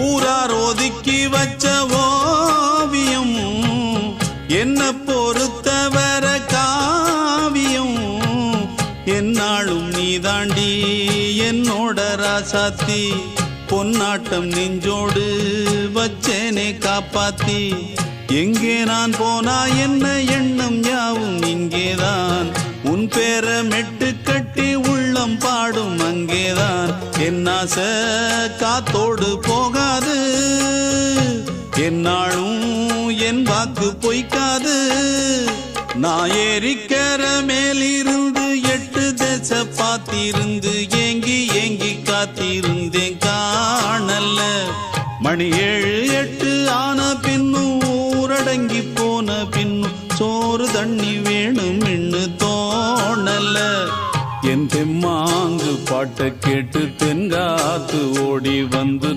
ஊரார் ஒதுக்கி வச்ச ஓவியம் என்ன பொறுத்தவர காவியம் என்னாலும் நீதாண்டி என்னோட ராசாத்தி பொன்னாட்டம் நெஞ்சோடு வச்சேனே காப்பாத்தி எங்கே நான் போனா என்ன எண்ணம் யாவும் இங்கேதான் உன் பேர மெட்டு கட்டி உள்ளம் பாடும் அங்கேதான் என் ஆசை காத்தோடு போகாது என்னாலும் என் வாக்கு பொய்க்காது நான் ஏறிக்கர மேலிருந்து 8 தேச பாத்திருந்து ஏங்கி ஏங்கி காத்திருந்தேன் காணல மணி 7 8 ஆன பின்னும் ஊரடங்கி போன பின்னும் சோறு தண்ணி வேணும் இன்னு தோணல என் தெம்மாங்கு பாட்டை கேட்டு தென்காத்து ஓடி வந்து